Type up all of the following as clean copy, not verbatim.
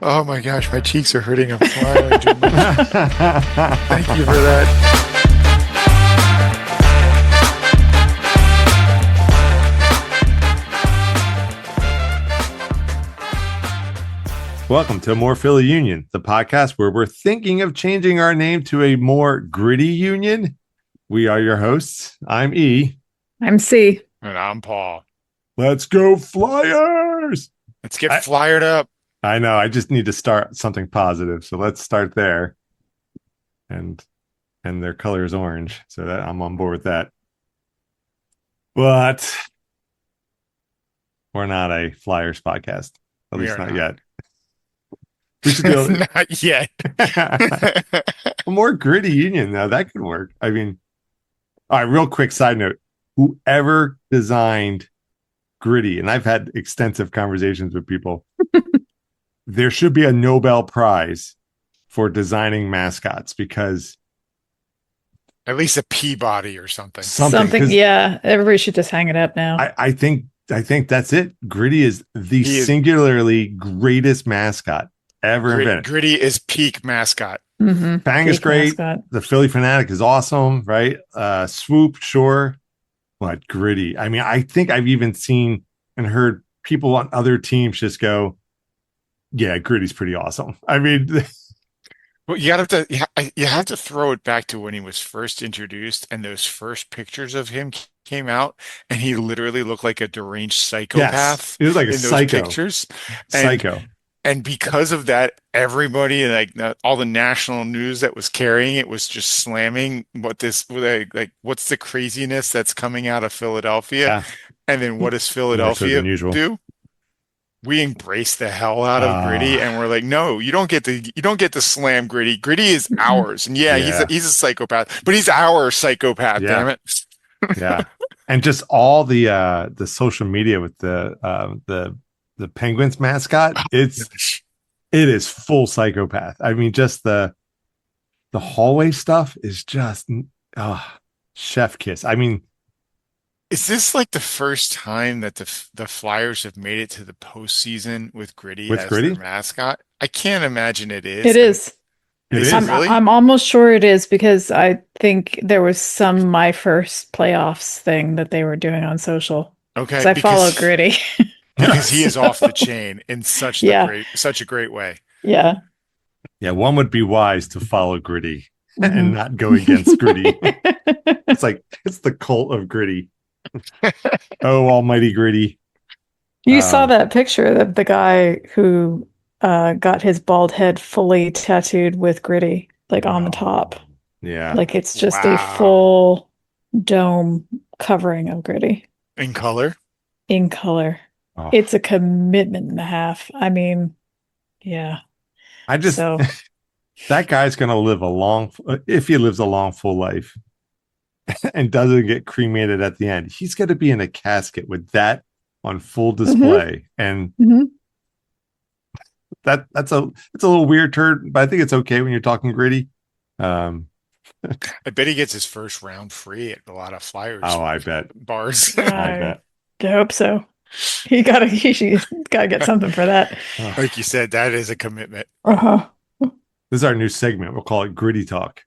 Oh my gosh, my cheeks are hurting. I'm smiling too much. Thank you for that. Welcome to amorephillyunion, the podcast where we're thinking of changing our name to a more gritty union. We are your hosts. I'm E. I'm C. And I'm Paul. Let's go Flyers! Let's get flyered up. I know. I just need to start something positive. So let's start there. And their color is orange. So that I'm on board with that. But we're not a Flyers podcast. At least not yet. We should do it. Not yet. A more gritty union, though. That could work. I mean, all right, real quick side note. Whoever designed gritty, and I've had extensive conversations with people, there should be a Nobel Prize for designing mascots because at least a Peabody or something. Something, yeah. Everybody should just hang it up now. I think that's it. Gritty is the singularly greatest mascot ever invented. Gritty is peak mascot. Mm-hmm. Fang is great. Mascot. The Philly Fanatic is awesome, right? Swoop, sure. But Gritty, I mean, I think I've even seen and heard people on other teams just go, yeah, Gritty's pretty awesome. I mean, well, you have to throw it back to when he was first introduced and those first pictures of him came out and he literally looked like a deranged psychopath. Yes, he was like a psycho. Those pictures. Psycho. And because of that, everybody, like all the national news that was carrying it was just slamming what's the craziness that's coming out of Philadelphia. Yeah. And then what does Philadelphia do? We embrace the hell out of Gritty, and we're like, no, you don't get to slam Gritty. Gritty is ours. And he's a psychopath, but he's our psychopath, damn it. Yeah. And just all the social media with the Penguins mascot, it is full psychopath. I mean, just the hallway stuff is just chef kiss. I mean, is this like the first time that the Flyers have made it to the postseason with Gritty as their mascot? I can't imagine it is. It is. Really? I'm almost sure it is because I think there was some My First Playoffs thing that they were doing on social. Okay. Because I follow Gritty. Because he is off the chain in such a great way. Yeah. Yeah, one would be wise to follow Gritty and not go against Gritty. It's the cult of Gritty. Oh, almighty Gritty. You saw that picture of the guy who got his bald head fully tattooed with Gritty, like on the top. Yeah. Like it's just a full dome covering of Gritty. In color? In color. Oh. It's a commitment and a half. I mean, yeah. That guy's going to live if he lives a long, full life and doesn't get cremated at the end, he's going to be in a casket with that on full display. And it's a little weird turn, but I think it's okay when you're talking Gritty. I bet he gets his first round free at a lot of Flyers. Oh, I bet. Bars. I hope so. He gotta get something for that. Like you said, that is a commitment. Uh-huh. This is our new segment. We'll call it Gritty Talk.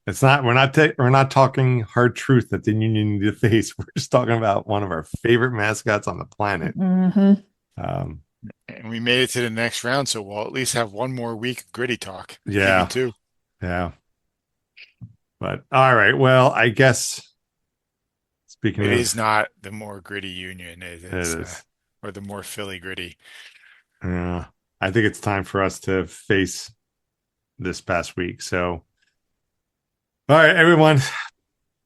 It's not. We're not talking hard truth that the Union need to face. We're just talking about one of our favorite mascots on the planet. Mm-hmm. And we made it to the next round, so we'll at least have one more week of Gritty Talk. Yeah. Maybe two. Yeah. But all right. Well, I guess. It is not the more gritty union. It is. Or the more Philly gritty. Yeah. I think it's time for us to face this past week. So, all right, everyone,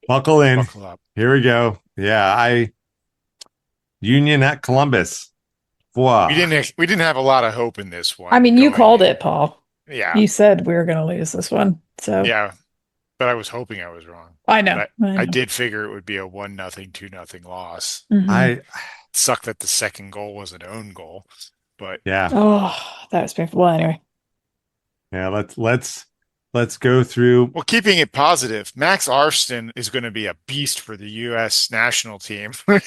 buckle in. Buckle up. Here we go. Yeah, Union at Columbus. Wow. We didn't have a lot of hope in this one. I mean, you called it, Paul. Yeah. You said we were going to lose this one. So yeah, but I was hoping I was wrong. I know. I did figure it would be a 1-0, 2-0 loss. Mm-hmm. I sucked that the second goal was an own goal, but yeah. Oh, that was painful. Well, anyway. Yeah, let's let's go through. Well, keeping it positive, Max Arston is going to be a beast for the U.S. national team. I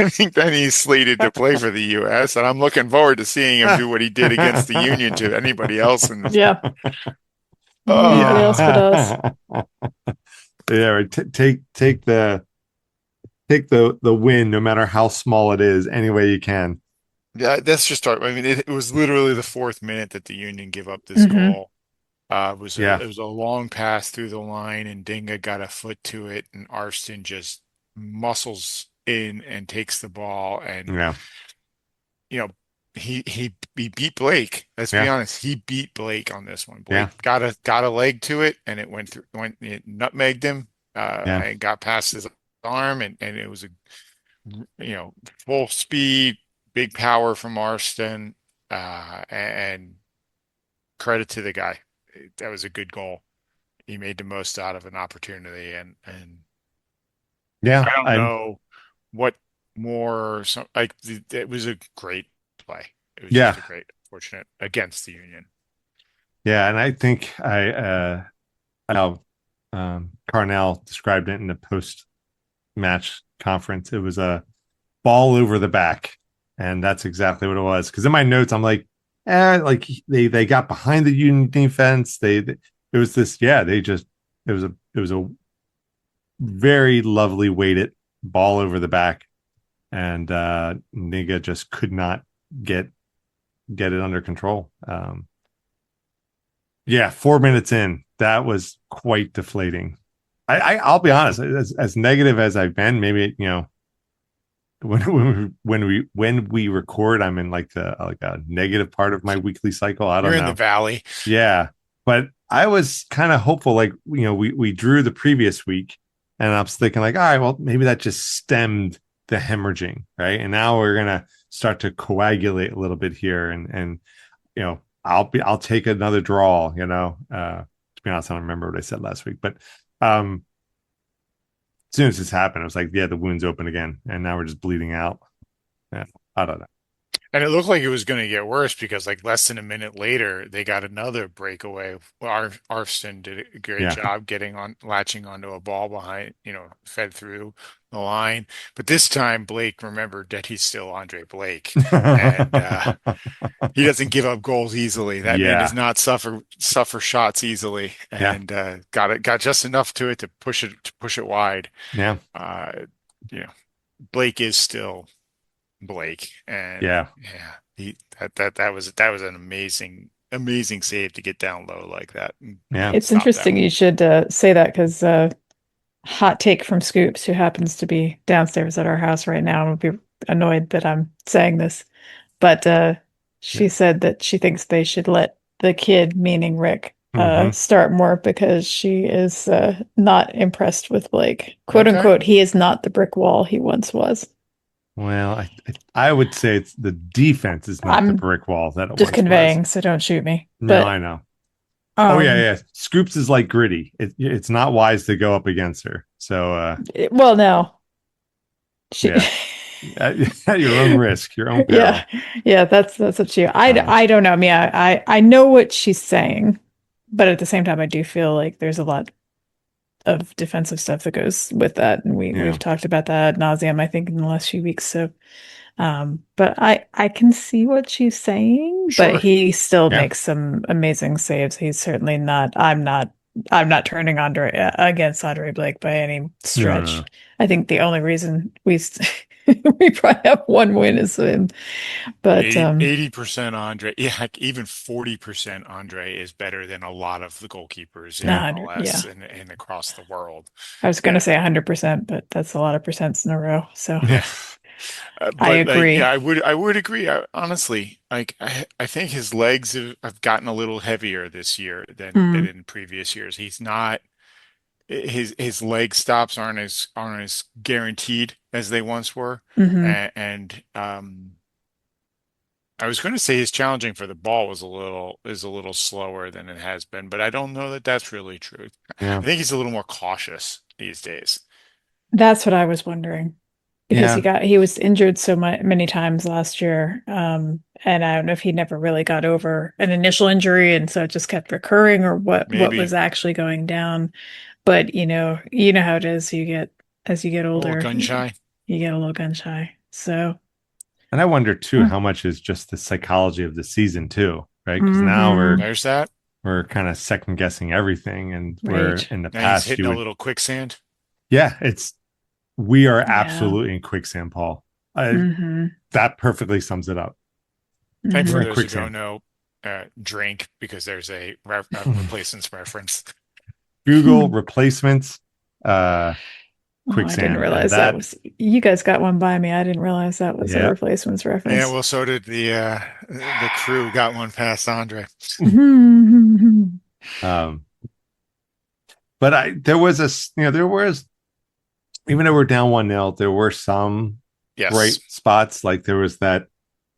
think that he's slated to play for the U.S., and I'm looking forward to seeing him do what he did against the Union to anybody else. And Yeah. Anybody else but us. Yeah. Yeah, right. Take the win, no matter how small it is, any way you can. yeah, that's just our. I mean, it was literally the fourth minute that the Union gave up this Hmm. goal. Yeah, It was a long pass through the line, and Dinga got a foot to it, and Arston just muscles in and takes the ball, and yeah, you know, he beat Blake. Let's be yeah, honest, he beat Blake on this one. yeah, Blake got a leg to it, and it went it nutmegged him, yeah, and got past his arm, and it was a full speed, big power from Marston, and credit to the guy. That was a good goal. He made the most out of an opportunity, and yeah. I don't I know what more. It was a great play. It was just Yeah, a great, fortunate against the Union. yeah, and I think I know Carnell described it in the post-match conference. It was a ball over the back, and that's exactly what it was. Because in my notes, I'm like they got behind the Union defense. It was this, yeah. It was a very lovely weighted ball over the back, and Niga just could not get get it under control. Yeah, 4 minutes in, that was quite deflating. I'll be honest, as negative as I've been, maybe when we record, I'm in like a negative part of my weekly cycle. I You're don't in the know. valley. Yeah, but I was kind of hopeful. Like we drew the previous week, and I was thinking like, all right, well maybe that just stemmed the hemorrhaging, right? And now we're gonna start to coagulate a little bit here, and I'll take another draw. To be honest, I don't remember what I said last week, but as soon as this happened, it was like, yeah, the wound's open again, and now we're just bleeding out. Yeah, I don't know. And it looked like it was going to get worse because, like, less than a minute later, they got another breakaway. Arfston did a great Yeah. job latching onto a ball behind, fed through the line. But this time, Blake remembered that he's still Andre Blake, and he doesn't give up goals easily. That man does Yeah. not suffer shots easily, Yeah. and got just enough to it to push it wide. Yeah. Uh, you know, Blake is still Blake, and Yeah. yeah, that was an amazing save to get down low like that and Yeah. It's stop that interesting one. you should say that because hot take from Scoops, who happens to be downstairs at our house right now, and would be annoyed that I'm saying this, but Yeah. she said that she thinks they should let the kid, meaning Rick, Mm-hmm. start more because she is not impressed with Blake. Quote Okay. unquote, he is not the brick wall he once was. Well, I would say it's the defense is not the I'm brick wall that it just once was. conveying, so don't shoot me. No, But I know. Oh yeah, um, yeah. Scoops is like Gritty. It's not wise to go up against her. So well, no, she. yeah, at your own risk, your own peril. Yeah, yeah, that's what she. Uh, I don't know. I mean, I know what she's saying, but at the same time, I do feel like there's a lot of defensive stuff that goes with that, and we've yeah, talked about that ad nauseum, I think, in the last few weeks. So, but I can see what she's saying, but Sure. he still yeah. makes some amazing saves. He's certainly not. I'm not turning Andre against Andre Blake by any No, no, stretch. no. I think the only reason we probably have one win is him. But 80% Andre, yeah, heck, even 40% Andre is better than a lot of the goalkeepers in 100, MLS yeah. and across the world. I was going to Yeah. say 100%, but that's a lot of percents in a row. So Yeah. I But like, yeah, agree. I would agree. Honestly, like I think his legs have gotten a little heavier this year than Mm, in previous years. He's not his leg stops aren't as guaranteed as they once were. hmm And I was going to say his challenging for the ball is a little slower than it has been, but I don't know that that's really true. I Yeah, think he's a little more cautious these days. That's what I was wondering. because Yeah. he was injured so many times last year. And I don't know if he never really got over an initial injury, and so it just kept recurring, or what Maybe was actually going down. But you know how it is. As you get a little older, gun shy. you get a little gun shy. So, And I wonder too mm how much is just the psychology of the season too, right? Because now hmm There's that. we're kind of second guessing everything, and where right. in the Now he's past hitting you a would, little quicksand. yeah, we are Yeah. absolutely in quicksand, Paul. hmm That perfectly sums it up. And We're for hmm in those who don't quicksand. know, drink because there's a replacements reference. Google replacements, uh, Oh, I didn't quicksand, and realize that that, was you guys got one by me. I didn't realize that was a yeah. replacements Yeah, reference. well, so did the crew got one past Andre. Um, but there was there was, even though we're down 1-0, there were some bright Yes. spots. Like there was that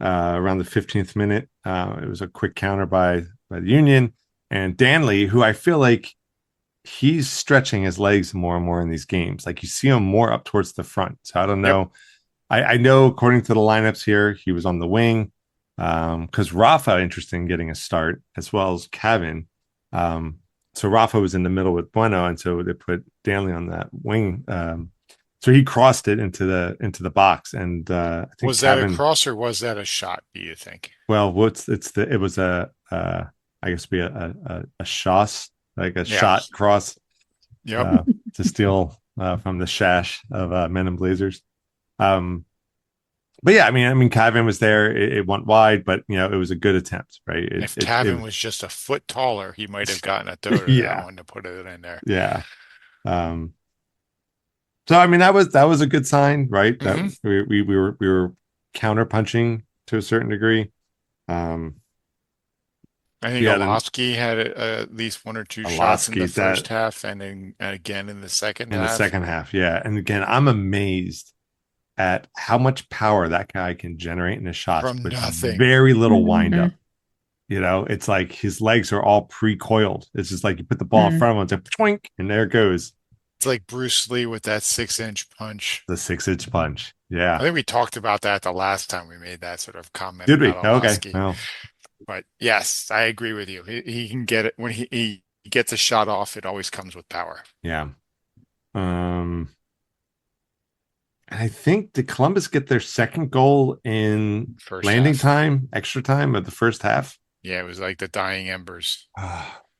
around the 15th minute, it was a quick counter by the Union, and Danley, who I feel like he's stretching his legs more and more in these games. Like you see him more up towards the front. So I don't Yep. know. I know according to the lineups here, he was on the wing because Rafa, interesting, getting a start as well as Kevin. So Rafa was in the middle with Bueno, and so they put Danley on that wing. So he crossed it into the box, and I think Was that a Kevin. cross or was that a shot, do you think? Well, what's it's the it was a I guess be a shoss, like a Yeah. shot cross Yep. uh, to steal from the shash of Men in Blazers. Um, but yeah, I mean, Kevin was there. It went wide, but it was a good attempt, right? If Cavan was just a foot taller, he might have gotten a throw to that Yeah, one to put it in there. yeah. Um, so I mean, that was a good sign, right? That Hmm. we were counter punching to a certain degree. Um, I think yeah, then Olofsky had at least one or two shots in the Alaski first that half and then again in the second in the half. second half, yeah. And again, I'm amazed at how much power that guy can generate in his shots From with nothing. very little wind hmm up. It's like his legs are all pre-coiled. It's just like you put the ball in front of him, it's like twink, and there it goes. It's like Bruce Lee with that 6-inch punch. The 6-inch punch. I Yeah. think we talked about that the last time we made that sort of comment Did about we? Okay. Olofsky. Well, But yes, I agree with you. He can get it when he gets a shot off, it always comes with power. yeah. Um, I think did Columbus get their second goal in First landing half. time, extra time of the first half? Yeah, it was like the dying embers.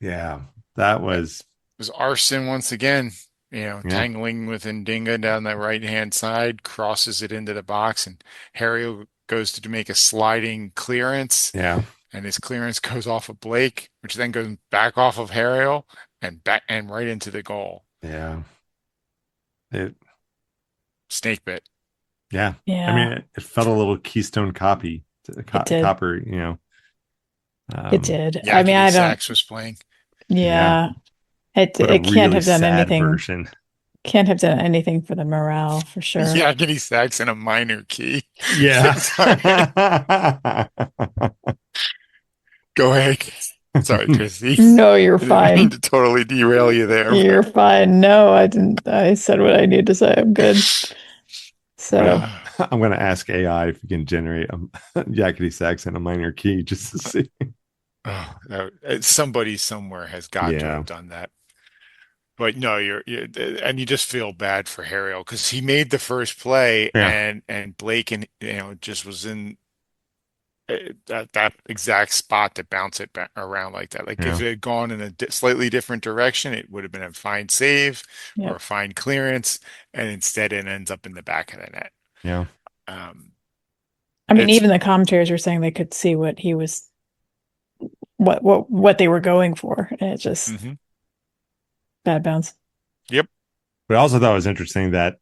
Yeah. That It was was Arson once again, yeah. tangling with Ndinga down the right-hand side, crosses it into the box, and Harry goes to make a sliding clearance, Yeah. and his clearance goes off of Blake, which then goes back off of Harriel and back and right into the goal. Yeah. It Snake bit. yeah. I mean Yeah, it felt a little Keystone copy it did. copper. It Um did. I mean, Yakety I don't. Sax was playing. yeah, Yeah, it but a it can't really have done sad anything. version. Can't have done anything for the morale for sure. Yakety Sax in a minor key. Yeah. Sorry. Go ahead. Sorry, Chrissy. No, you're I didn't mean fine. to totally derail you there, You're but fine. No, I didn't. I said what I need to say. I'm good. So, uh, I'm going to ask AI if you can generate a yakety sax in a minor key just to see. somebody somewhere has got to Yeah. have done that. But no, and you just feel bad for Harriel because he made the first play Yeah. and Blake and just was in that exact spot to bounce it back around like that. Like if Yeah. it had gone in a slightly different direction, it would have been a fine save or yep. a fine clearance, and instead it ends up in the back of the net. Yeah. Um, I mean, it's even the commentators were saying they could see what he was, what they were going for, and it just mhm. bad bounce. But I also thought it was interesting that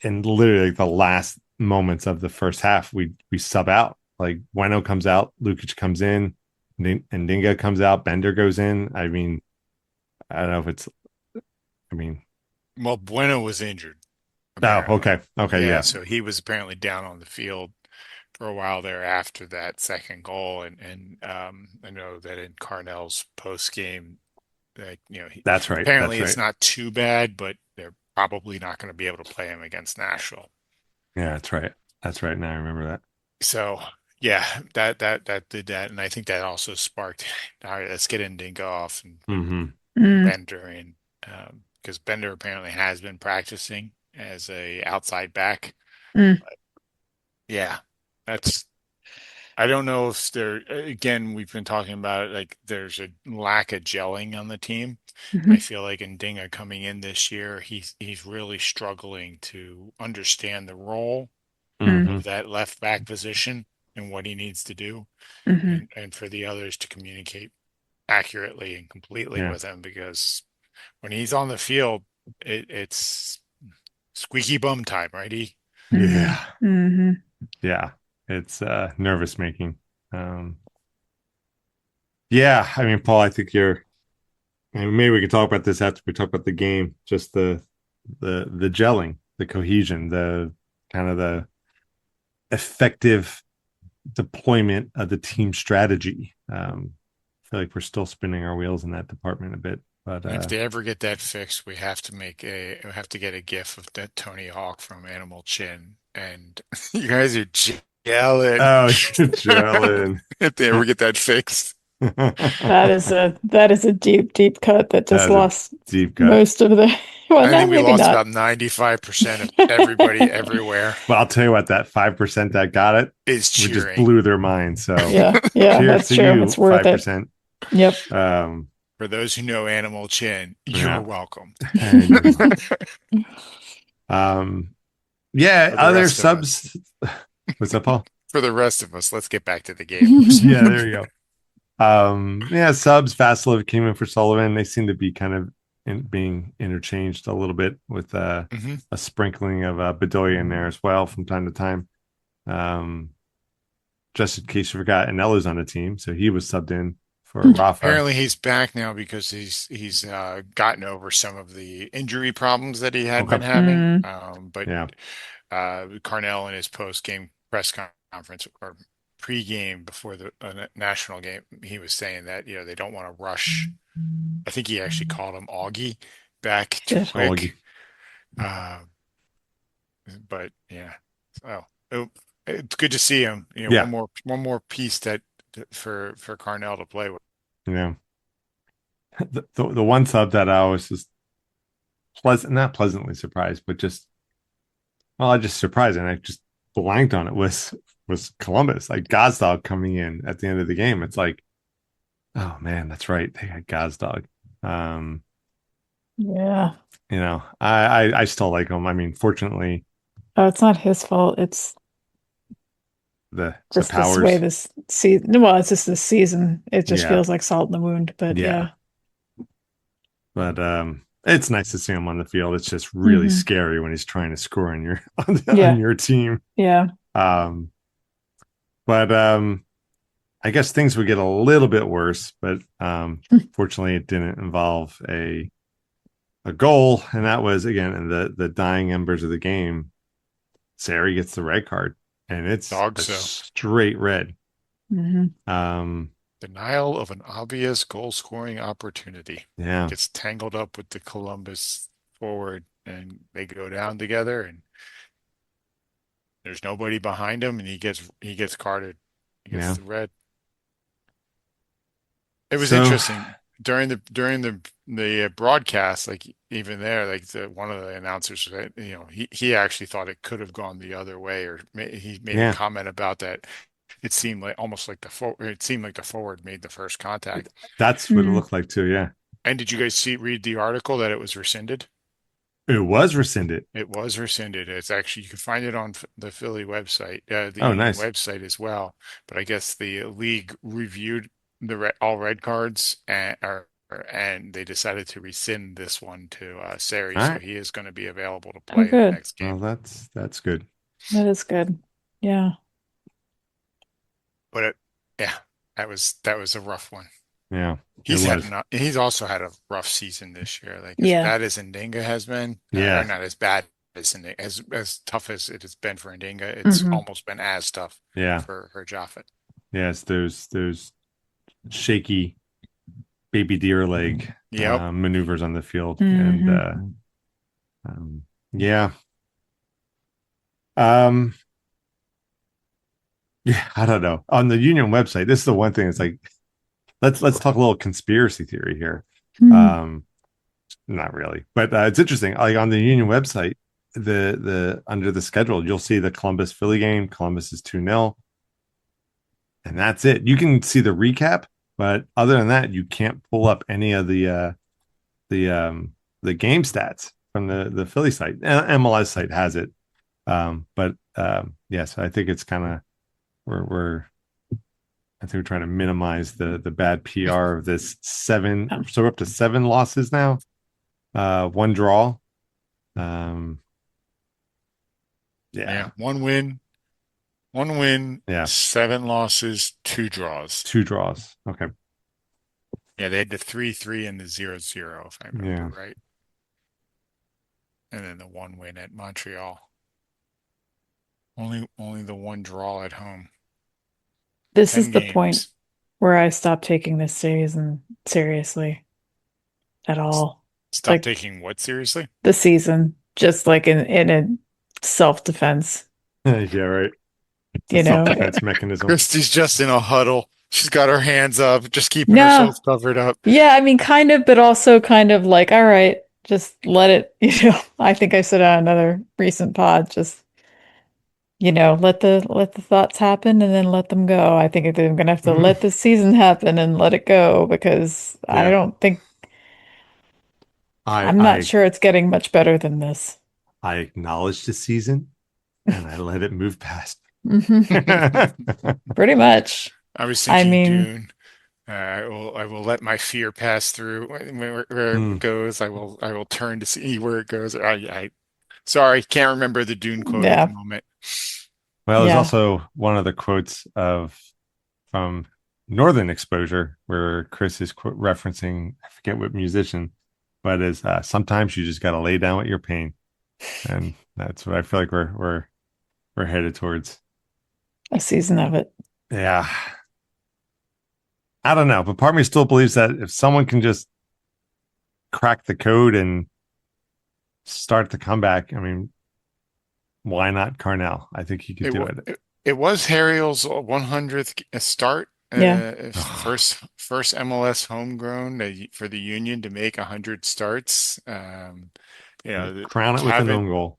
in literally the last moments of the first half, we sub out. Like Bueno comes out, Lukic comes in, and Dinga comes out, Bender goes in. I mean, I don't know if it's. I mean, Well, Bueno was injured, oh, apparently. okay, Yeah, yeah, so he was apparently down on the field for a while there after that second goal, and I know that in Carnell's post game, like that's right, apparently that's it's right. not too bad, but they're probably not going to be able to play him against Nashville. Yeah, that's right. That's right. Now I remember that. So yeah, that did that, and I think that also sparked. All right, let's get Ndinga off Mm-hmm. and Mm, Bender, and because Bender apparently has been practicing as a outside back. mm, Yeah, that's. I don't know if there. Again, we've been talking about it, like there's a lack of gelling on the team. And I mhm, feel like Ndinga coming in this year, he's really struggling to understand the role mm, Mm-hmm. of that left back position and what he needs to do, mhm, and for the others to communicate accurately and completely Yeah. with him, because when he's on the field, it's squeaky bum time, right? mhm, Yeah. mhm, Yeah. It's nervous making. Um, yeah, I mean, Paul, I think you're and maybe we could talk about this after we talk about the game, just the gelling, the cohesion, the kind of the effective deployment of the team strategy. I feel like we're still spinning our wheels in that department a bit, but And if they ever get that fixed, we have to get a gif of that Tony Hawk from Animal Chin, and you guys are gelling. oh, gelling. If they ever get that fixed. that is a deep, deep cut that just That's a lost deep cut. most of the. Well, I no, think we maybe lost not. about 95% of everybody everywhere But I'll tell you what, that 5% that got it, is we just cheering. blew their mind. So Yeah, yeah, cheers that's to true. It's you, worth it. 5%. Yep. For those who know Animal Chin, you're Yeah. welcome. And you're um yeah, For the other rest of us. subs. What's up, Paul? For the rest of us, let's get back to the game. Yeah, there you go. Yeah, subs, Vasilov came in for Sullivan. They seem to be kind of being interchanged a little bit with Mhm. a sprinkling of Bedoya in there as well from time to time. Um, just in case you forgot, Anella's on the team, so he was subbed in for Rafa. Apparently he's back now because he's gotten over some of the injury problems that he had Okay. been having. Mm, But Yeah. Carnell in his post-game press conference or pre-game before the national game, he was saying that they don't want to rush. I think he actually called him Augie back too shit. quick. Augie. Uh, but yeah, so it's good to see him. Yeah. One more piece for Carnell to play with. Yeah. The one sub that I was just not pleasantly surprised, but just I just surprised and I just blanked on it was Columbus. Like Gazdag coming in at the end of the game. It's like, oh man, that's right. They had Gazdag. Um, Yeah. I still like him. I mean, fortunately, Oh, it's not his fault. It's the just this way powers. this season. Well, it's just this season. It just Yeah. feels like salt in the wound. But Yeah. yeah. But it's nice to see him on the field. It's just really Mhm. scary when he's trying to score on your on Yeah. your team. Yeah. Um, but I guess things would get a little bit worse, but fortunately it didn't involve a goal, and that was again in the dying embers of the game. Sari gets the red card, and it's Dog a so. straight red. Mhm. Denial of an obvious goal scoring opportunity. Yeah. Gets tangled up with the Columbus forward and they go down together and there's nobody behind him and he gets carded. He gets Yeah. the red. It was So interesting during the broadcast, like even there, like one of the announcers said, he actually thought it could have gone the other way, or he made a yeah, comment about that. It seemed like almost like it seemed like the forward made the first contact. that's what it Mm. looked like too. Yeah. And did you guys read the article that it was rescinded? It was rescinded. It was rescinded. It's actually, you can find it on the Philly website, the Oh, Union nice. website as well. But I guess the league reviewed all red cards and they decided to rescind this one to Sari. All So right. he is going to be available to Oh, play in the good. next Well, game. that's good. That is good. Yeah. But yeah, that was a rough one. Yeah, it was. He's also had a rough season this year. Like as Yeah. bad as Ndinga has been, or Yeah. not as bad as Ndinga, as tough as it has been for Ndinga, it's Mhm. almost been as tough Yeah. for Jaffet. Yes. Those shaky baby deer leg Yep. maneuvers on the field, and Mhm. yeah. Yeah, I don't know. On the Union website, this is the one thing. It's like let's talk a little conspiracy theory here. Hmm. Not really, but it's interesting. Like on the Union website, the under the schedule, you'll see the Columbus Philly game. Columbus is 2-0, and that's it. You can see the recap, but other than that, you can't pull up any of the the game stats from the Philly site. MLS site has it, but yes, I think it's kind of we're I think we're trying to minimize the bad PR of this seven. So we're up to 7 losses now, 1 draw. Yeah, 1 win, yeah, 7 losses, 2 draws. 2 draws. Okay, Yeah, they had the 3-3 and the 0-0, if I remember yeah, right. And then the 1 win at Montreal. Only the 1 draw at home. This 10 is the point games. where I stopped taking this season seriously at all. Stop Like taking what seriously? the season, just like in a self-defense, yeah, right. It's a you know. self-defense mechanism. Christy's just in a huddle. She's got her hands up, just keeping No, herself covered up. yeah, I mean, kind of, but also kind of like, all right, just let it, I think I said on another recent pod, just, let the thoughts happen and then let them go. I think I'm gonna have to Mhm. let the season happen and let it go because I Yeah, don't think I I'm not I sure it's getting much better than this. I acknowledge the season and I let it move past. Hmm. Pretty much. I was I thinking mean, Dune. I will let my fear pass through where it Mm, goes. I will turn to see where it goes. Sorry, can't remember the Dune quote at the yeah, moment. well, there's yeah. also one of the quotes of from Northern Exposure where Chris is referencing, I forget what musician, but is sometimes you just got to lay down with your pain, and that's what I feel like we're headed towards. A season of it. Yeah, I don't know, but part of me still believes that if someone can just crack the code and start the comeback, I mean, why not Carnell? I think he could It do wa- it. it, it was Harriel's 100th start. Yeah. First MLS homegrown for the Union to make 100 starts. Crown it with an own goal.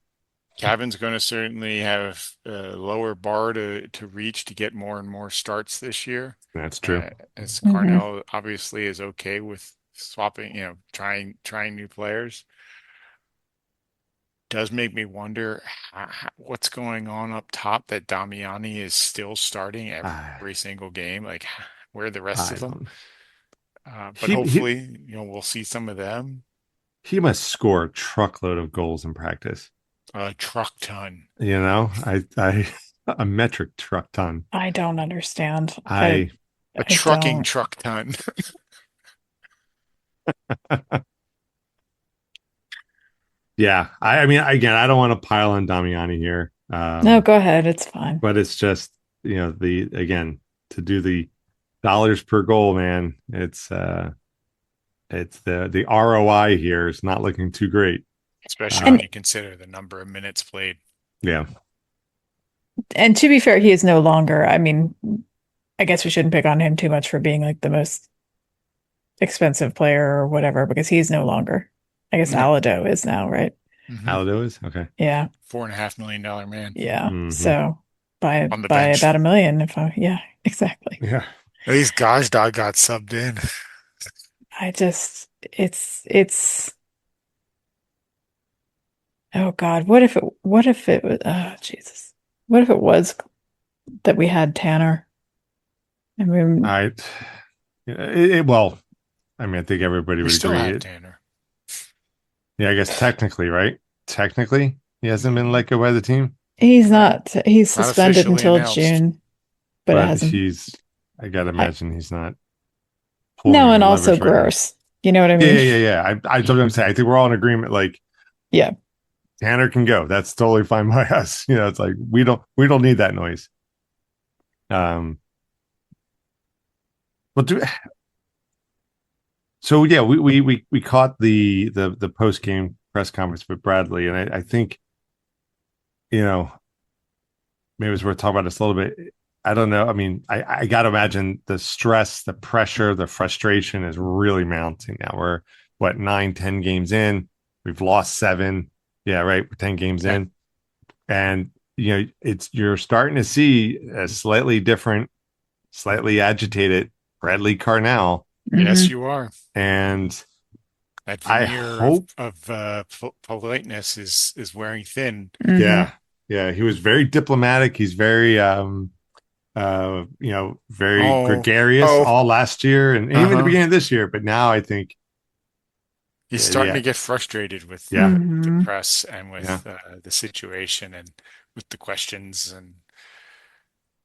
Cavan's going to certainly have a lower bar to reach to get more and more starts this year. That's true. As Hmm. Carnell obviously is okay with swapping, trying new players. Does make me wonder what's going on up top that Damiani is still starting I every single game. Like, where are the rest I of them? don't. But He hopefully, we'll see some of them. he must score a truckload of goals in practice. A truck ton. I a metric truck ton. I don't understand. I I A I trucking don't. truck ton. yeah. I mean, again, I don't want to pile on Damiani here. No, go ahead. It's fine. But it's just the again to do the dollars per goal, man. It's the ROI here is not looking too great. Especially when And you consider the number of minutes played. Yeah, and to be fair, he is no longer. I mean, I guess we shouldn't pick on him too much for being like the most expensive player or whatever because he's no longer. I guess No. Alado is now, right? Hmm. Aldo is okay. Yeah. $4.5 million man Yeah. Mm-hmm. So by on the by bench. about 1 million, if I yeah, exactly. Yeah, At least Gazdag got subbed in. I just it's oh God, what if it was oh Jesus. What if it was that we had Tanner? I mean, I well, I mean, I think everybody We would still agree. have Tanner. Yeah, I guess technically, right? Technically, he hasn't been let go by the team, Right. he's Not suspended officially until announced. June, but it but hasn't I gotta I imagine he's not pulling no, any and also levers right now. gross. You know what I Yeah, mean? yeah, yeah, yeah. I told him to say. I think we're all in agreement. Like Yeah. Tanner can go. That's totally fine by us. It's like we don't need that noise. Um, but so yeah, we caught the post game press conference with Bradley, and I think you know maybe it's worth talking about this a little bit. I don't know. I mean, I got to imagine the stress, the pressure, the frustration is really mounting now. We're what, 9, 10 games in. We've lost 7. Yeah, right. We're 10 games in. And you're starting to see a slightly different, slightly agitated Bradley Carnell. Yes, you are. And that I veneer hope of politeness is wearing thin. Yeah, he was very diplomatic. He's very very gregarious all last year and even the beginning of this year. But now I think he's starting to get frustrated with the press and with the situation and with the questions. And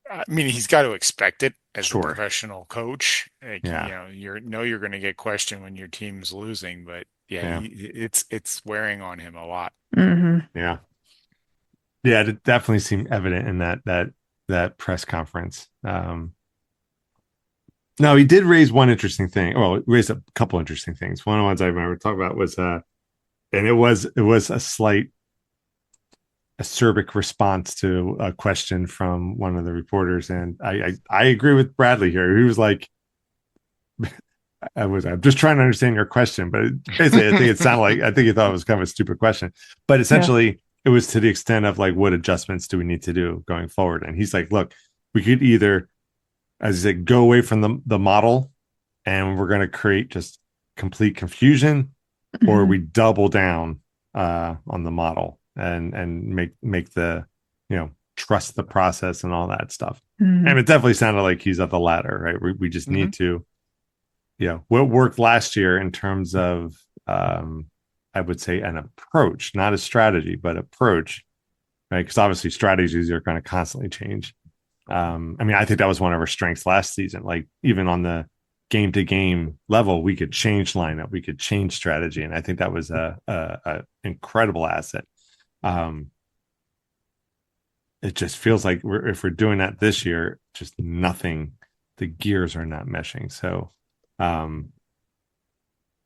I mean, he's got to expect it as a professional coach. Like, you're going to get questioned when your team's losing, but it's wearing on him a lot. Yeah, it definitely seemed evident in that press conference. No, he did raise one interesting thing. Well, he raised a couple interesting things. One of the ones I remember talking about was and it was a slight acerbic response to a question from one of the reporters, and I agree with Bradley here. He was like, I'm just trying to understand your question, but basically, I think it sounded like, I think he thought it was kind of a stupid question, but essentially it was to the extent of like, what adjustments do we need to do going forward? And he's like, look, we could either, as he said, go away from the model and we're going to create just complete confusion, or we double down on the model and make the, trust the process and all that stuff. And it definitely sounded like he's at the latter, right? We just need to, what worked last year in terms of, I would say an approach, not a strategy, but approach, right? Because obviously strategies are going to constantly change. I mean, I think that was one of our strengths last season. Like even on the game to game level, we could change lineup, we could change strategy. And I think that was a incredible asset. It just feels like if we're doing that this year, just nothing, the gears are not meshing. So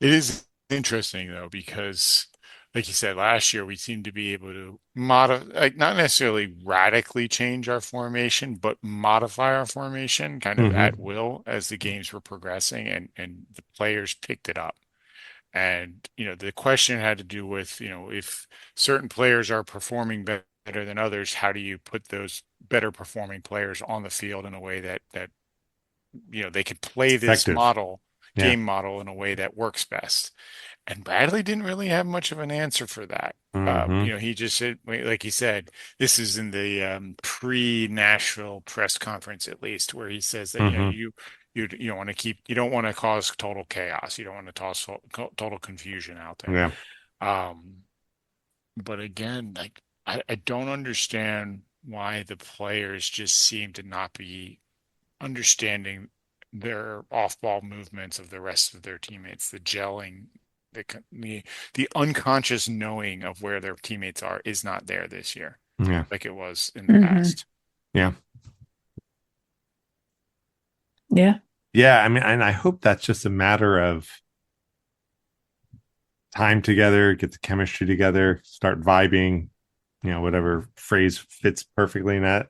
it is interesting though, because like you said, last year we seemed to be able to modify, not necessarily radically change our formation, but modify our formation kind of at will as the games were progressing, and the players picked it up. And, the question had to do with, if certain players are performing better than others, how do you put those better performing players on the field in a way that they can play this game model in a way that works best? And Bradley didn't really have much of an answer for that. He just said, like he said, this is in the pre-Nashville press conference, at least, where he says that you don't want to cause total chaos, you don't want to cause total confusion out there. But again, like I don't understand why the players just seem to not be understanding their off-ball movements of the rest of their teammates, the gelling. The unconscious knowing of where their teammates are is not there this year, like it was in the past. Yeah. I mean, and I hope that's just a matter of time together, get the chemistry together, start vibing, whatever phrase fits perfectly in that,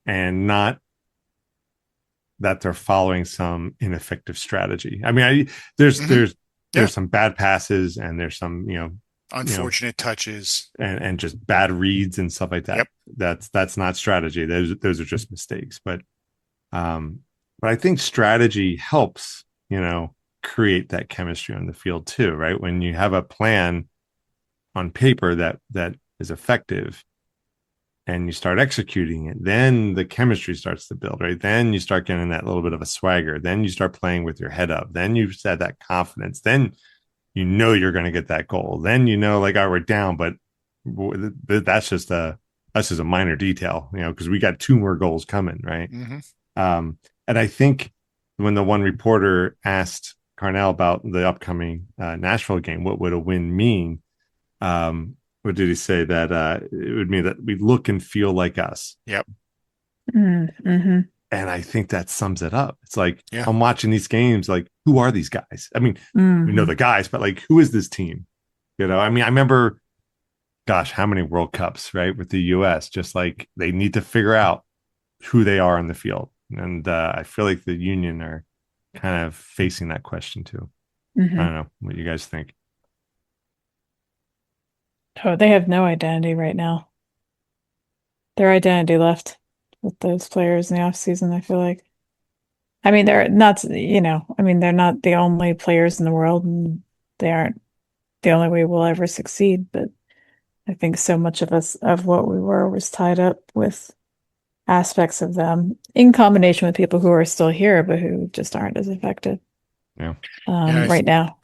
and not that they're following some ineffective strategy. I mean, there's some bad passes and there's some, unfortunate touches and just bad reads and stuff like that. That's not strategy. Those are just mistakes. But I think strategy helps, create that chemistry on the field too, right? When you have a plan on paper that is effective and you start executing it, then the chemistry starts to build, right? Then you start getting that little bit of a swagger. Then you start playing with your head up. Then you've had that confidence. Then you're going to get that goal. Then like, oh, we're down, but that's just a minor detail, because we got 2 more goals coming, right? And I think when the one reporter asked Carnell about the upcoming Nashville game, what would a win mean? What did he say? That it would mean that we look and feel like us. And I think that sums it up. It's like, I'm watching these games, like, who are these guys? I mean, we know the guys, but like, who is this team? I mean, I remember gosh, how many World Cups, right? With the US, just like they need to figure out who they are on the field. And I feel like the Union are kind of facing that question too. I Hmm. don't know what you guys think. Oh, they have no identity right now. Their identity left with those players in the off season, I feel like. I mean, they're not, I mean, they're not the only players in the world and they aren't the only way we'll ever succeed, but I think so much of us of what we were was tied up with aspects of them in combination with people who are still here but who just aren't as effective Yeah. Yeah, right now.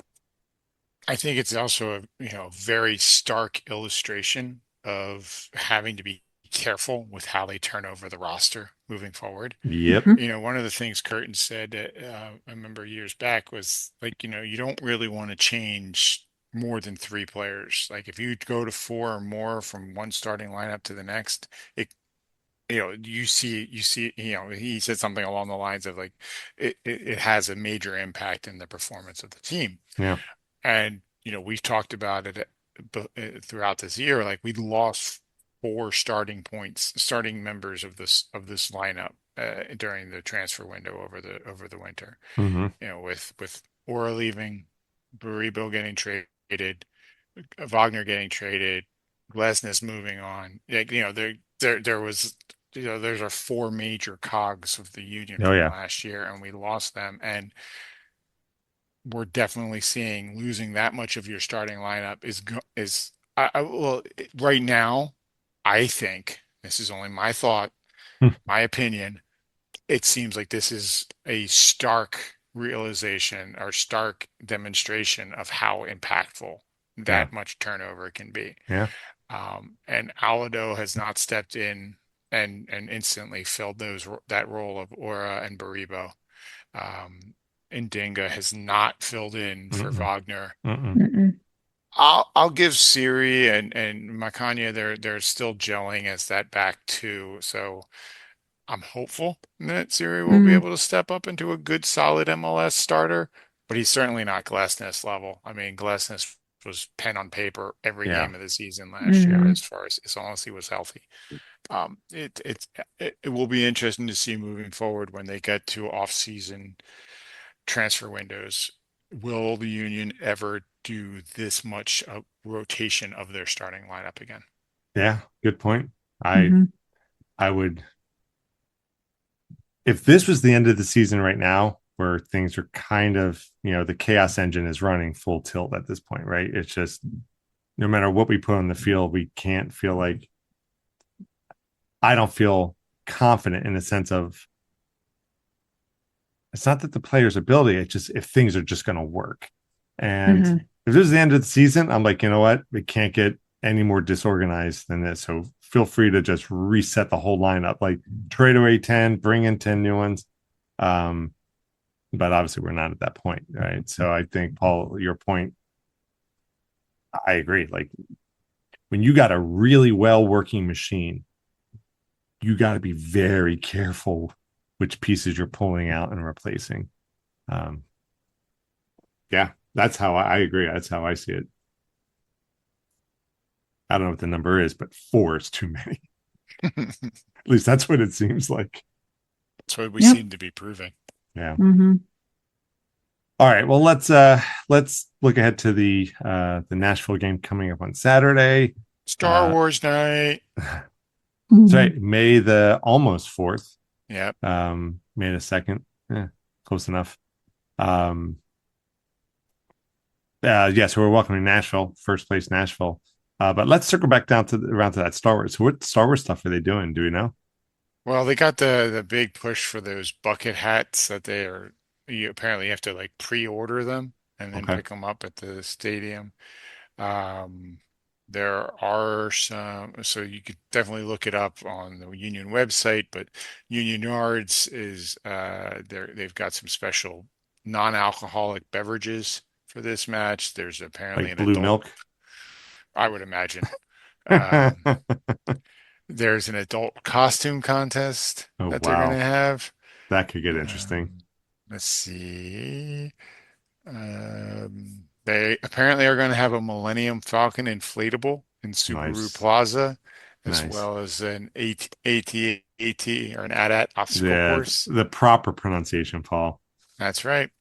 I think it's also a very stark illustration of having to be careful with how they turn over the roster moving forward. Yep. Hmm. One of the things Curtin said that I remember years back was like, you don't really want to change more than three players. Like if you go to four or more from one starting lineup to the next, it he said something along the lines of like it has a major impact in the performance of the team. Yeah. And we've talked about it throughout this year. Like we lost four starting members of this lineup during the transfer window over the winter. Mm-hmm. With Aura leaving, Baribo getting traded, Wagner getting traded, Glesnes moving on. Like, there was there's our four major cogs of the union Oh from yeah. last year, and we lost them. And we're definitely seeing losing that much of your starting lineup is well right now. I think this is only my thought, my opinion. It seems like this is a stark realization or stark demonstration of how impactful Yeah. that much turnover can be. Yeah. And Alado has not stepped in and instantly filled that role of Aura and Baribo. Ndinga has not filled in for Mm-mm. Wagner. Mm-mm. Mm-mm. I'll give Siri and Makanya, they're still gelling as that back two. So I'm hopeful that Siri will be Mm. able to step up into a good solid MLS starter, but he's certainly not Glesnes level. I mean, Glesnes was pen on paper every Yeah. game of the season last year Hmm. as long as he was healthy. It will be interesting to see moving forward when they get to off-season transfer windows. Will the Union ever do this much rotation of their starting lineup again? Yeah. Good point. I Hmm. I would, if this was the end of the season right now, where things are kind of, the chaos engine is running full tilt at this point, right? It's just no matter what we put on the field, we can't feel like, I don't feel confident in the sense of, it's not that the player's ability, it's just if things are just going to work. And Hmm. if this is the end of the season, I'm like, you know what? We can't get any more disorganized than this. So feel free to just reset the whole lineup, like trade away 10, bring in 10 new ones. Um, but obviously we're not at that point, right? So I think, Paul, your point, I agree. Like when you got a really well working machine, you got to be very careful which pieces you're pulling out and replacing. Um, yeah, that's how I agree. That's how I see it. I don't know what the number is, but four is too many. That's At least that's what it seems like. what we Yep. seem to be proving. Yeah. Hmm. All right. Well, let's look ahead to the Nashville game coming up on Saturday. Star Wars night. That's Hmm. right. May the almost 4th. Yep. May the 2nd. Close enough. Um, yeah, so we're welcoming Nashville, first place Nashville. But let's circle back down to around to that Star Wars. So what Star Wars stuff are they doing? Do we know? Well, they got the big push for those bucket hats that you apparently have to like pre-order them and then Okay. pick them up at the stadium. Um, there are some, so you could definitely look it up on the Union website, but Union Yards is they've got some special non-alcoholic beverages for this match. There's apparently Like an blue adult, milk. I would imagine. Oh There's an adult costume contest that they're going to wow. have. That could get interesting. Um, let's see. They apparently are going to have a Millennium Falcon inflatable in Subaru Nice. Plaza, as Nice. well as an AT or an AT-AT obstacle Yeah, course. the proper pronunciation, Paul. That's right.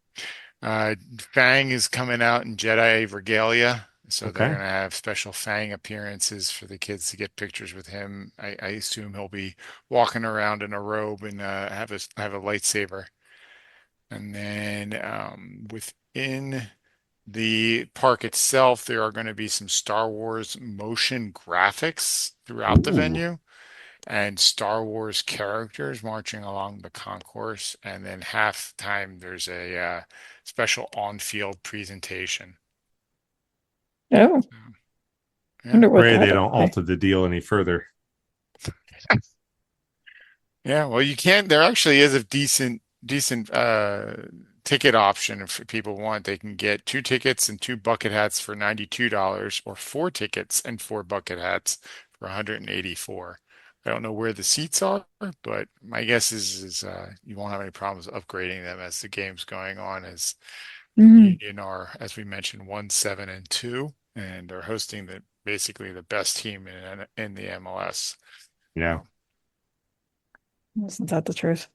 Fang is coming out in Jedi regalia, so they're Okay. going to have special Fang appearances for the kids to get pictures with him. I assume he'll be walking around in a robe and have a lightsaber. And then within the park itself, there are going to be some Star Wars motion graphics throughout the Ooh. venue and Star Wars characters marching along the concourse. And then halftime, there's a special on-field presentation. Oh, So, yeah, wonder what Pray they that'll don't be. alter the deal any further. yeah. Well, you can't. There actually is a decent ticket option if people want. They can get 2 tickets and 2 bucket hats for $92, or 4 tickets and 4 bucket hats for 184. I don't know where the seats are, but my guess is you won't have any problems upgrading them as the game's going on, as the Hmm. Union are, as we mentioned, 1-7-2, and are hosting basically the best team in the MLS. Yeah. So, Isn't that the truth?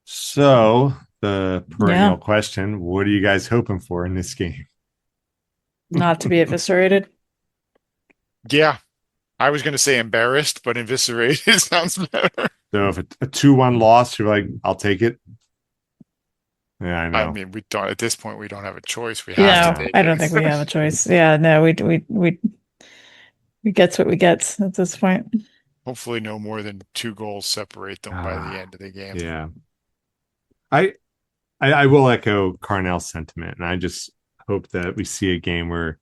So the Yeah, perennial question, what are you guys hoping for in this game? not to be eviscerated. yeah, I was going to say embarrassed, but eviscerated sounds better. So if a 2-1 loss, you're like, I'll take it. Yeah, I I know. mean, we don't at this point we don't have a choice. We have to No, take I don't think we it. have a choice. Yeah, no, we gets what we gets at this point. Hopefully, no more than 2 goals separate them by the Ah, end of the game. yeah. I, I will echo Carnell's sentiment, and I just hope that we see a game where,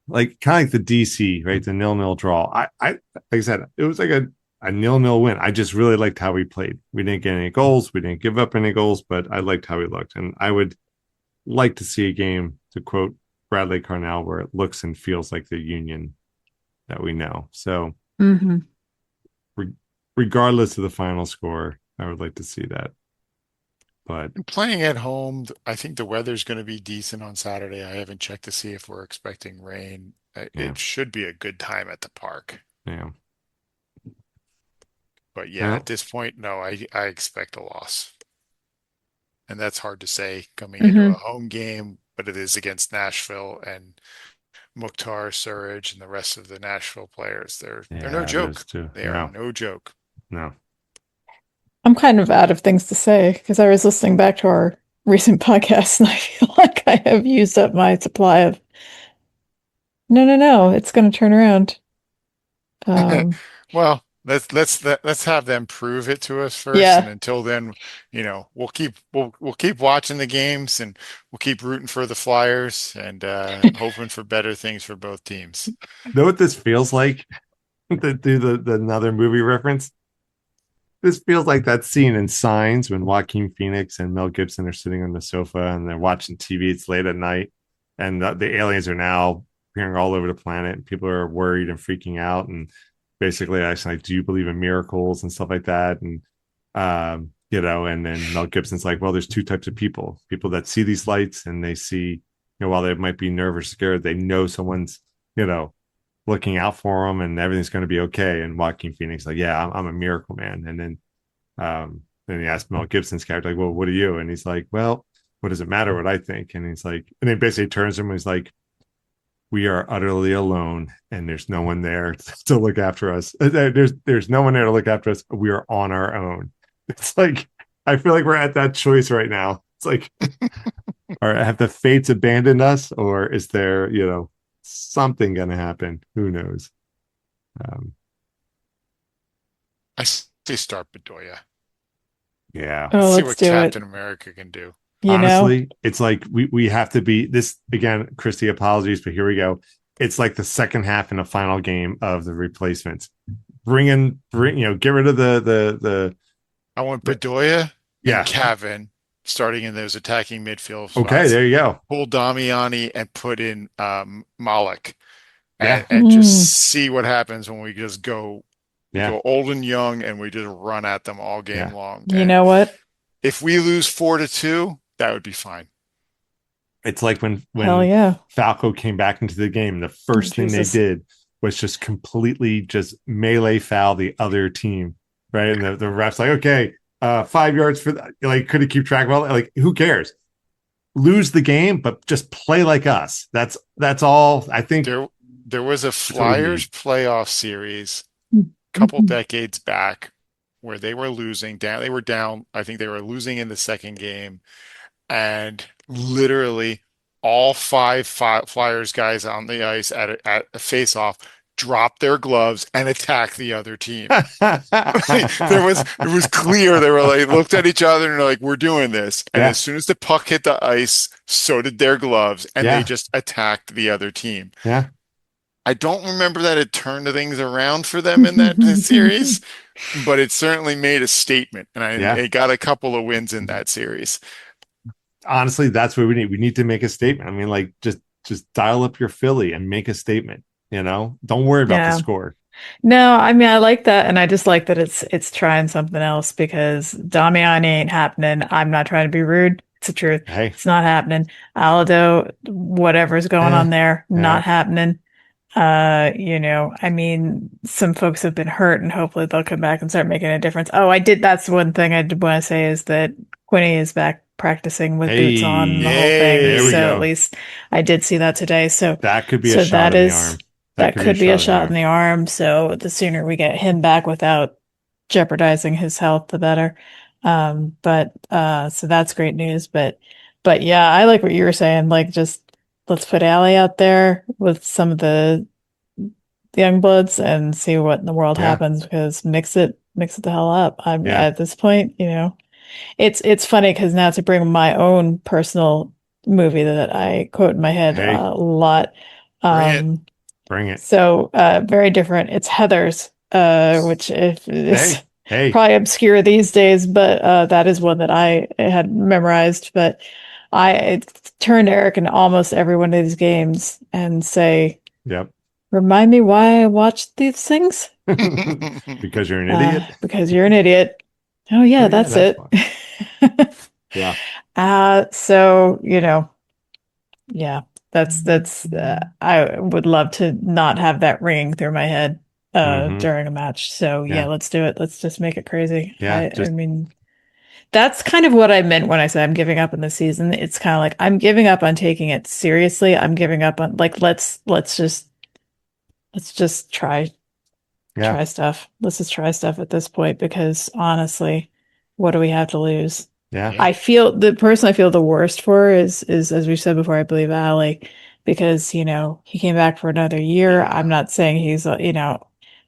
like, kind of like the DC, right? The 0-0 draw. Like I said, it was like a 0-0 win. I just really liked how we played. We didn't get any goals. We didn't give up any goals, but I liked how we looked. And I would like to see a game, to quote Bradley Carnell, where it looks and feels like the Union that we know. So, Hmm. re- regardless of the final score, I would like to see that. But And playing at home, I think the weather's going to be decent on Saturday. I haven't checked to see if we're expecting rain. yeah, It should be a good time at the park. yeah. But yeah, at Well, this point, no, I expect a loss. And that's hard to say coming into a Hmm. home game, but it is against Nashville and Mukhtar, Surridge, and the rest of the Nashville players. They're no yeah, those joke. two. They are No, no joke. no. I'm kind of out of things to say because I was listening back to our recent podcast and I feel like I have used up my supply of no, no, no, it's going to turn around. Um, Well, let's have them prove it to us first, and yeah. until then, we'll keep watching the games, and we'll keep rooting for the Flyers, and hoping for better things for both teams. Know what this feels like? To do the another movie reference. This feels like that scene in Signs when Joaquin Phoenix and Mel Gibson are sitting on the sofa and they're watching TV. It's late at night, and the aliens are now appearing all over the planet. And people are worried and freaking out, and basically asking like, "Do you believe in miracles and stuff like that?" And and then Mel Gibson's like, "Well, there's two types of people: people that see these lights and they see, while they might be nervous, scared, they know someone's, you know." looking out for them and everything's going to be okay. And Joaquin Phoenix, like, yeah, I'm a miracle man. And then he asked Mel Gibson's character, like, well, what are you? And he's like, well, what does it matter what I think? And he's like, and he basically turns to him and he's like, we are utterly alone and there's no one there to look after us. There's no one there to look after us. We are on our own. It's like, I feel like we're at that choice right now. It's like, or have the fates abandoned us, or is there, something going to happen? Who knows? Um, I say start Bedoya. yeah. Let's Oh, see let's what do it. Captain America can do. You know? Honestly, it's like we have to be this again, Christy, apologies, but here we go. It's like the second half in the final game of the replacements. Get rid of the I want Bedoya and yeah. Cavan starting in those attacking midfield Okay, spots. there you go. Pull Damiani and put in Malik, Yeah, and just Mm, see what happens when we just go. We yeah, go old and young, and we just run at them all game yeah. long. you And know what? if we lose 4-2, that would be fine. It's like when Hell yeah. Falco came back into the game, the first thing they Jesus. did was just completely just melee foul the other team, right? And the refs like, okay, 5 yards for that. Like, could he keep track of all that? Like, who cares? Lose the game, but just play like us. That's all. I think There was a that's what we Flyers need. playoff series a couple Mhm. decades back where they were losing down. They were down. I think they were losing in the second game, and literally all Flyers guys on the ice at a face-off dropped their gloves and attacked the other team. It was clear they were like looked at each other and they're like, we're doing this. And Yeah, as soon as the puck hit the ice, so did their gloves, and they yeah, just attacked the other team. yeah, I don't remember that it turned things around for them in that series, but it certainly made a statement, and yeah. it got a couple of wins in that series. Honestly, that's what we need. We need to make a statement. I mean, like, just dial up your Philly and make a statement. Don't worry about the Yeah. score. No, I mean I like that, and I just like that it's trying something else because Damiani ain't happening. I'm not trying to be rude. It's the truth. Hey, It's not happening. Aldo, whatever's going eh, on there, yeah, not happening. I mean, some folks have been hurt, and hopefully they'll come back and start making a difference. Oh, I did. That's one thing I did want to say is that Quinny is back practicing with boots on and the hey, whole thing. there we Yay. So at go. least I did see that today. So, That could be a so shot that in the is arm. That that could be a could be a shot in the shot in arm. the arm. So the sooner we get him back without jeopardizing his health, the better. But so that's great news. But yeah, I like what you were saying. Like just let's put Allie out there with some of the young bloods and see what in the world Yeah, happens because mix it the hell up. I'm yeah. at this point, it's funny because now to bring my own personal movie that I quote in my head Hey, a lot. Bring it. Um, bring it. so very different. It's Heather's, which if is Hey, hey. probably obscure these days, but that is one that I had memorized. But I turn to Eric in almost every one of these games and say, Yep. remind me why I watched these things? Because you're an idiot. Because you're an idiot. Oh Oh yeah, yeah, that's that's it. fine. Yeah. So, yeah, that's I would love to not have that ringing through my head Hmm. during a match. So yeah, Yeah. let's do it. Let's just make it crazy. Yeah. I Just mean, that's kind of what I meant when I said I'm giving up on the season. It's kind of like I'm giving up on taking it seriously. I'm giving up on like let's just yeah. try stuff. Let's just try stuff at this point because honestly, what do we have to lose? Yeah. Yeah. I feel the person I feel the worst for is as we said before, I believe Ali, because he came back for another year. I'm Yeah. not saying he's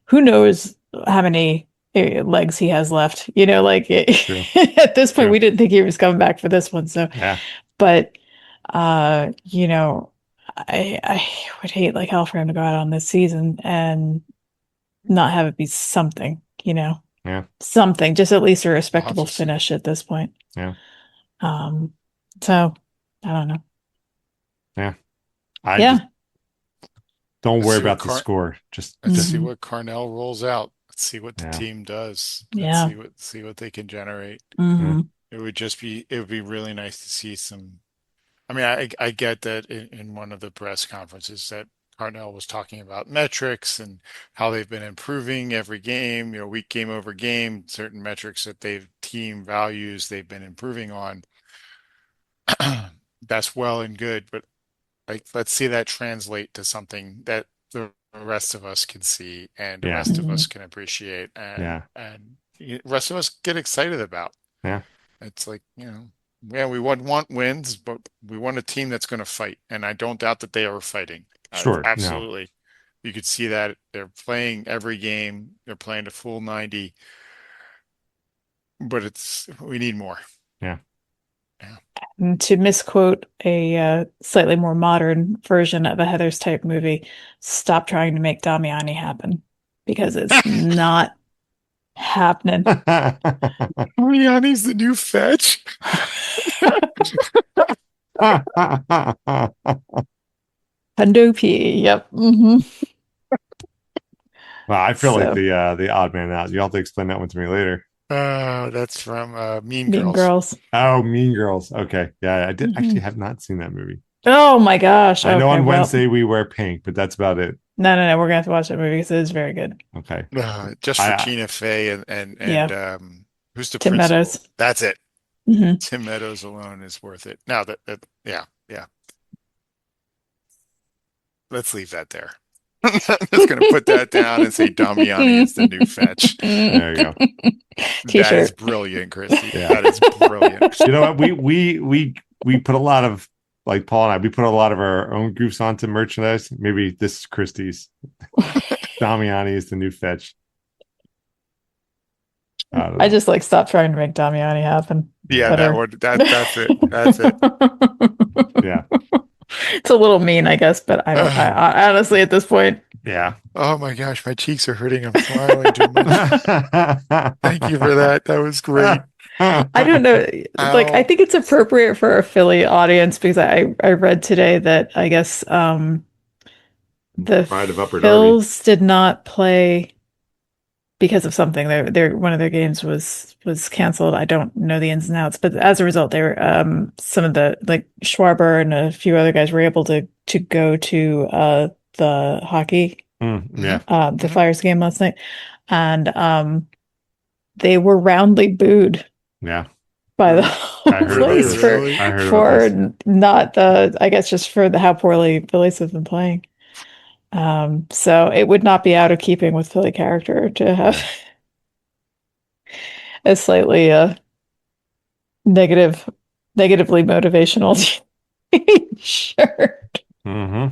who knows how many legs he has left. True. At this point, True. we didn't think he was coming back for this one. So, Yeah. but uh, you know, I would hate like hell for him to go out on this season and not have it be something, Yeah. something, just at least a We'll have respectable to see. finish at this point. Yeah. Um, so I don't know. Yeah. I just Yeah. don't Let's worry see what about the Car score. Just let's see Hmm. what Carnell rolls out. Let's see what the yeah. team does. Let's Yeah. see what they can generate. Yeah. Hmm. It would be really nice to see some. I mean, I get that in one of the press conferences that Carnell was talking about metrics and how they've been improving every game, week game over game, certain metrics that team values they've been improving on. That's well and good, but like let's see that translate to something that the rest of us can see and the Yeah. rest of Hmm. us can appreciate Yeah. and the rest of us get excited about. Yeah. It's like, yeah, we want wins, but we want a team that's going to fight. And I don't doubt that they are fighting. Sure. No. Absolutely. You could see that they're playing every game. They're playing a full 90, but we need more. Yeah. Yeah. And to misquote a slightly more modern version of a Heather's type movie, stop trying to make Damiani happen because it's not happening. Giuliani's the new fetch. Hundo P. Yep. Hmm. Well, I feel like So the odd man out. You'll have to explain that one to me later. That's from Mean Mean Girls. Girls. Oh, Mean Girls. Okay. Yeah, I did Hmm. actually have not seen that movie. Oh my gosh. I know Okay, on well, Wednesday we wear pink, but that's about it. no. We're gonna have to watch that movie because it is very good. Okay. Just for I Tina Fey and Yeah, who's the Tim principal? Meadows. That's it. Hmm. Tim Meadows alone is worth it. Now yeah. Let's leave that there. I'm just gonna put that down and say Damiani is the new fetch. there you go. That is T-shirt. brilliant, Christy. Yeah. That is brilliant. You know what? We put a lot of, like Paul and I, we put a lot of our own goofs onto merchandise. Maybe this is Christie's. Damiani is the new fetch. I don't know. I just like stopped trying to make Damiani happen. Yeah, Better. that's it. That's it. Yeah. It's a little mean, I guess, but I don't. I honestly, at this point, Yeah. Oh my gosh, my cheeks are hurting. I'm smiling too much. Thank you for that. That was great. I don't know. Like, I Ow. think it's appropriate for a Philly audience because I read today that I guess the Pride of Upper Darby. Phils did not play because of something. Their one of their games was canceled. I don't know the ins and outs, but as a result, they were some of the like Schwarber and a few other guys were able to go to the hockey Yeah. the Flyers game last night, and they were roundly booed Yeah. by the I whole heard about place this. Really? I heard about for this. not the I guess just for how poorly Phillies have been playing. So it would not be out of keeping with Philly character to have a slightly negative, negatively motivational shirt. Mm-hmm.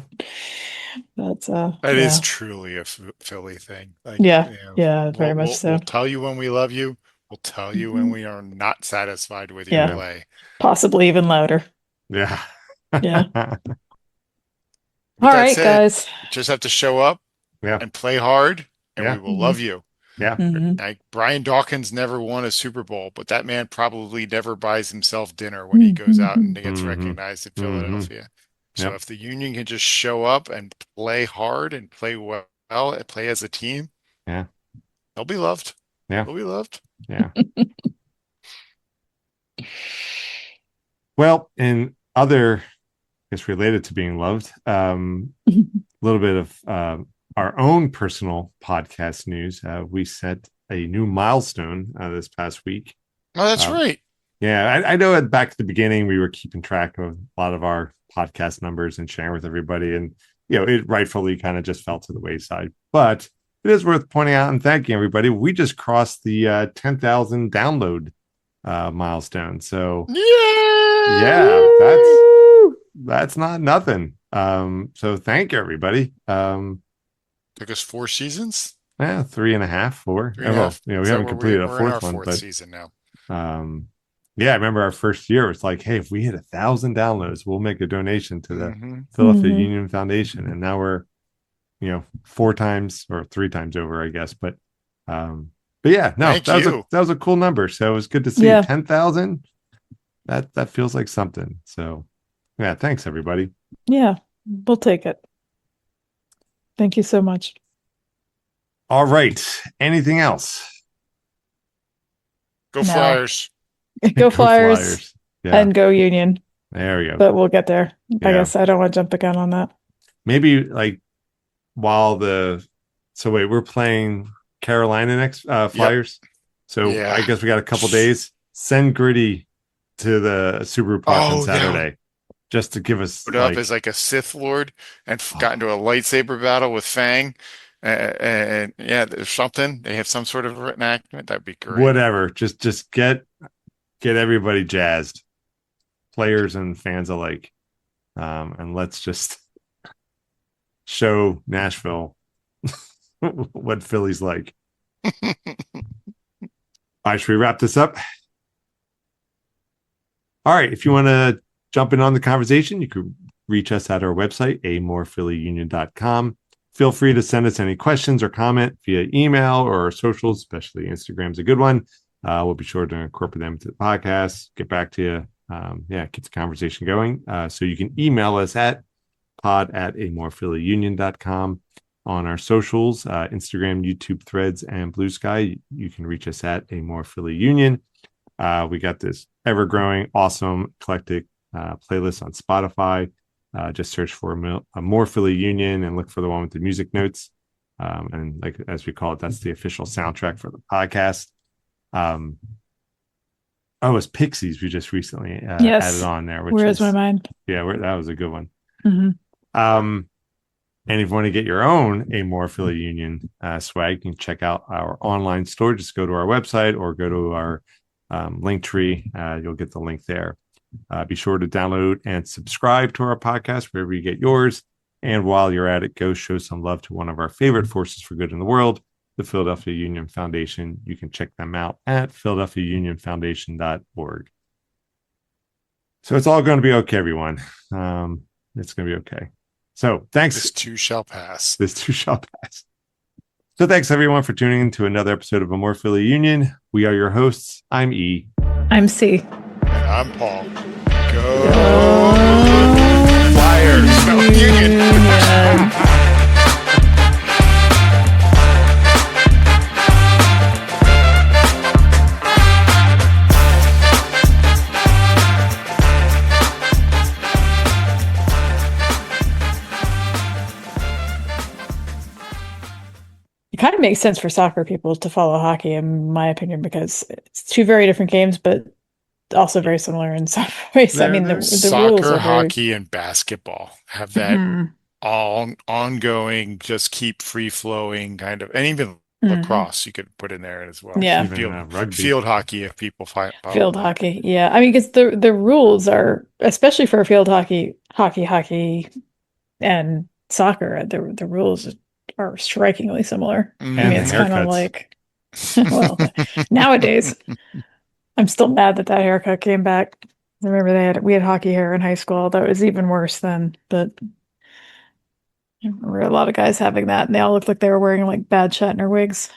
That's That is yeah, truly a Philly thing. Like, yeah, you know, yeah, very much we'll so. tell you when we love you. We'll tell you when Mhm. we are not satisfied with your Yeah, play. possibly even louder. Yeah. Yeah. With All that right, said, guys. you just have to show up Yeah. and play hard, and we Yeah. will love Hmm. you. Yeah. Hmm. Like Brian Dawkins never won a Super Bowl, but that man probably never buys himself dinner when he goes out and gets Mm-hmm. recognized in Mm-hmm. Philadelphia. So Yep. if the Union can just show up and play hard and play well and play as a team, Yeah. they'll be loved. Yeah. They'll be loved. Yeah. Well, in other, I guess related to being loved, a little bit of our own personal podcast news. We set a new milestone this past week. Oh, that's Um, right. Yeah, I know back at the beginning we were keeping track of a lot of our podcast numbers and sharing with everybody, and it rightfully kind of just fell to the wayside. But it is worth pointing out and thanking everybody. We just crossed the 10,000 download milestone. So yeah, that's not nothing. So thank you everybody. Took us 4 seasons. Yeah, 3.5, 4. Three and a half. We Is that haven't where completed a we're in our fourth one, fourth but season now. yeah, I remember our first year. It's like, hey, if we hit 1,000 downloads, we'll make a donation to the Philadelphia Mhm. Union Foundation. And now we're, 4 times or 3 times over, I guess. But yeah, no, Thank you. that was a cool number. So it was good to see Yeah. 10,000. That feels like something. So yeah, thanks everybody. Yeah, we'll take it. Thank you so much. All right. Anything else? Go No. Flyers. Go Flyers Yeah, and go Union. there we go. But we'll get there. I Yeah. guess I don't want to jump the gun on that. Maybe like while we're playing Carolina next Flyers. So Yeah. I guess we got a couple days. Send Gritty to the Subaru Park on Saturday, just to give us Put up as like a Sith Lord and got into a lightsaber battle with Fang. And yeah, there's something. They have some sort of reenactment. That'd be great. whatever. Just get everybody jazzed, players and fans alike, and let's just show Nashville what Philly's like. All right, should we wrap this up? All right, if you want to jump in on the conversation, you could reach us at our website, amorephillyunion.com. Feel free to send us any questions or comment via email or our socials, especially Instagram's a good one. We'll be sure to incorporate them to the podcast, get back to you. Get the conversation going. So you can email us at pod@amorephillyunion.com. On our socials, Instagram, YouTube, Threads, and Bluesky, you can reach us at amorephillyunion. We got this ever-growing, awesome, eclectic playlist on Spotify. Just search for amorephillyunion and look for the one with the music notes. And like as we call it, that's the official soundtrack for the podcast. It's Pixies we just recently added on there. Where is my mind? Yeah, that was a good one. Mm-hmm. And if you want to get your own amorephillyunion swag, you can check out our online store. Just go to our website or go to our link tree. You'll get the link there. Be sure to download and subscribe to our podcast wherever you get yours. And while you're at it, go show some love to one of our favorite forces for good in the world, the Philadelphia Union Foundation. You can check them out at philadelphiaunionfoundation.org. So it's all going to be okay, everyone. It's going to be okay. So thanks. This too shall pass. This too shall pass. So thanks, everyone, for tuning in to another episode of Amorephillyunion. We are your hosts. I'm E. I'm C. And I'm Paul. Go Flyers. No, Union. It kind of makes sense for soccer people to follow hockey, in my opinion, because it's two very different games, but also very similar in some ways. The soccer, rules are hockey, and basketball have that all ongoing, just keep free flowing kind of, and even lacrosse you could put in there as well. Yeah, Field hockey if people find field hockey. Yeah, because the rules are, especially for field hockey, and soccer, the rules are strikingly similar. It's kind of like, well, nowadays, I'm still mad that haircut came back. I remember we had hockey hair in high school. That was even worse then, but I remember a lot of guys having that, and they all looked like they were wearing like bad Shatner wigs.